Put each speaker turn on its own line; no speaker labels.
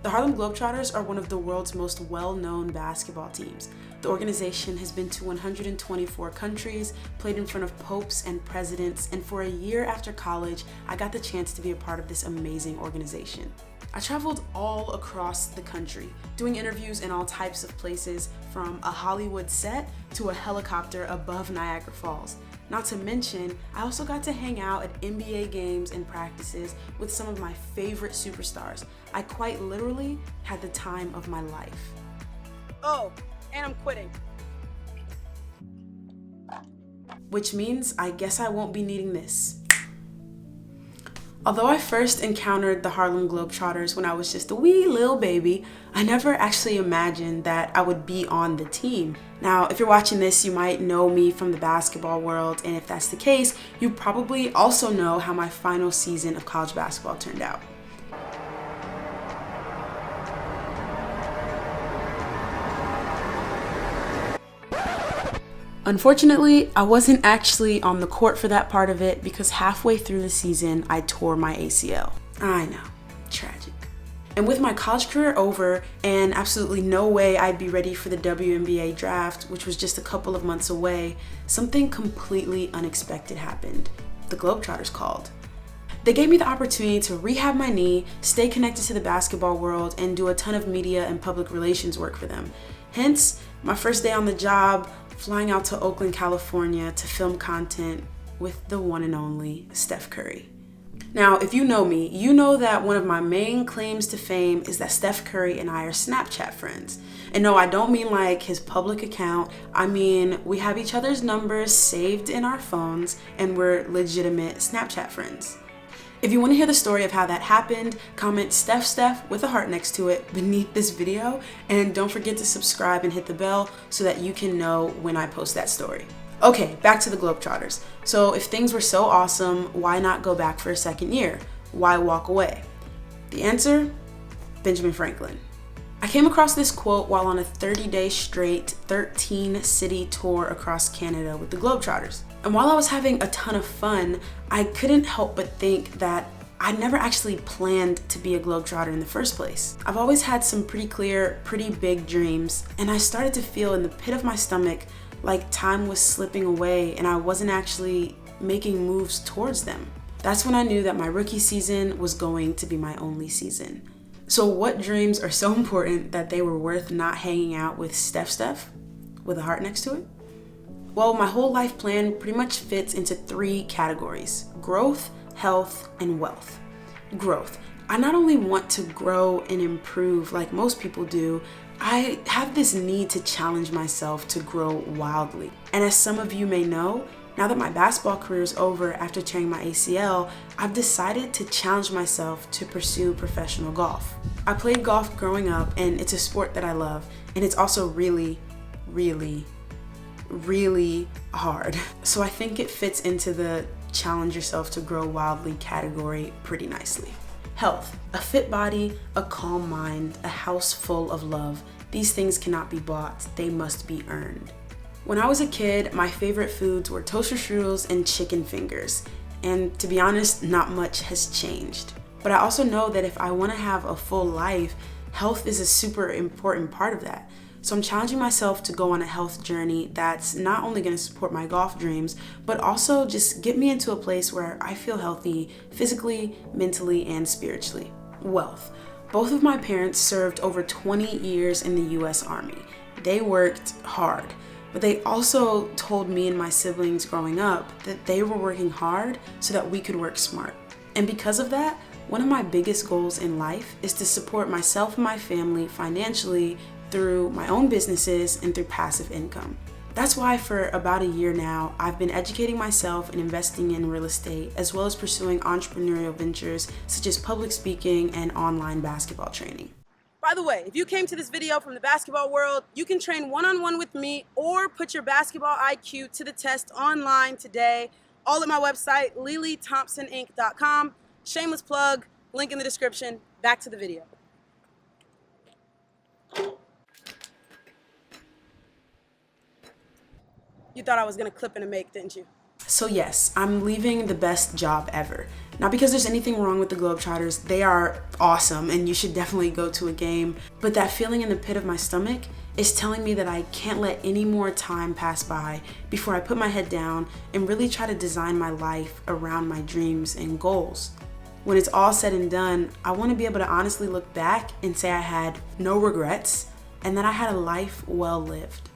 The Harlem Globetrotters are one of the world's most well-known basketball teams. The organization has been to 124 countries, played in front of popes and presidents, and for a year after college, I got the chance to be a part of this amazing organization. I traveled all across the country, doing interviews in all types of places, from a Hollywood set to a helicopter above Niagara Falls. Not to mention, I also got to hang out at NBA games and practices with some of my favorite superstars. I quite literally had the time of my life.
Oh, and I'm quitting.
Which means I guess I won't be needing this. Although I first encountered the Harlem Globetrotters when I was just a wee little baby, I never actually imagined that I would be on the team. Now, if you're watching this, you might know me from the basketball world, and if that's the case, you probably also know how my final season of college basketball turned out. Unfortunately, I wasn't actually on the court for that part of it because halfway through the season, I tore my ACL. I know, tragic. And with my college career over and absolutely no way I'd be ready for the WNBA draft, which was just a couple of months away, something completely unexpected happened. The Globetrotters called. They gave me the opportunity to rehab my knee, stay connected to the basketball world, and do a ton of media and public relations work for them. Hence, my first day on the job, flying out to Oakland, California to film content with the one and only Steph Curry. Now, if you know me, you know that one of my main claims to fame is that Steph Curry and I are Snapchat friends. And no, I don't mean like his public account. I mean, we have each other's numbers saved in our phones and we're legitimate Snapchat friends. If you want to hear the story of how that happened, comment Steph Steph with a heart next to it beneath this video, and don't forget to subscribe and hit the bell so that you can know when I post that story. Okay, back to the Globetrotters. So if things were so awesome, why not go back for a second year? Why walk away? The answer? Benjamin Franklin. I came across this quote while on a 30-day straight 13-city tour across Canada with the Globetrotters. And while I was having a ton of fun, I couldn't help but think that I never actually planned to be a Globetrotter in the first place. I've always had some pretty clear, pretty big dreams, and I started to feel in the pit of my stomach like time was slipping away and I wasn't actually making moves towards them. That's when I knew that my rookie season was going to be my only season. So what dreams are so important that they were worth not hanging out with Steph Steph with a heart next to it? Well, my whole life plan pretty much fits into 3 categories: growth, health, and wealth. Growth. I not only want to grow and improve like most people do, I have this need to challenge myself to grow wildly. And as some of you may know, now that my basketball career is over after tearing my ACL, I've decided to challenge myself to pursue professional golf. I played golf growing up, and it's a sport that I love, and it's also really, really, really hard. So I think it fits into the challenge yourself to grow wildly category pretty nicely. Health. A fit body, a calm mind, a house full of love. These things cannot be bought, they must be earned. When I was a kid, my favorite foods were toaster strudels and chicken fingers. And to be honest, not much has changed. But I also know that if I want to have a full life, health is a super important part of that. So I'm challenging myself to go on a health journey that's not only going to support my golf dreams, but also just get me into a place where I feel healthy physically, mentally, and spiritually. Wealth. Both of my parents served over 20 years in the US Army. They worked hard, but they also told me and my siblings growing up that they were working hard so that we could work smart. And because of that, one of my biggest goals in life is to support myself and my family financially through my own businesses and through passive income. That's why for about a year now, I've been educating myself and investing in real estate, as well as pursuing entrepreneurial ventures such as public speaking and online basketball training.
By the way, if you came to this video from the basketball world, you can train one-on-one with me or put your basketball IQ to the test online today, all at my website, lilithompsoninc.com. Shameless plug, link in the description. Back to the video. You thought I was gonna clip and a make, didn't you?
So yes, I'm leaving the best job ever. Not because there's anything wrong with the Globetrotters, they are awesome and you should definitely go to a game, but that feeling in the pit of my stomach is telling me that I can't let any more time pass by before I put my head down and really try to design my life around my dreams and goals. When it's all said and done, I want to be able to honestly look back and say I had no regrets and that I had a life well lived.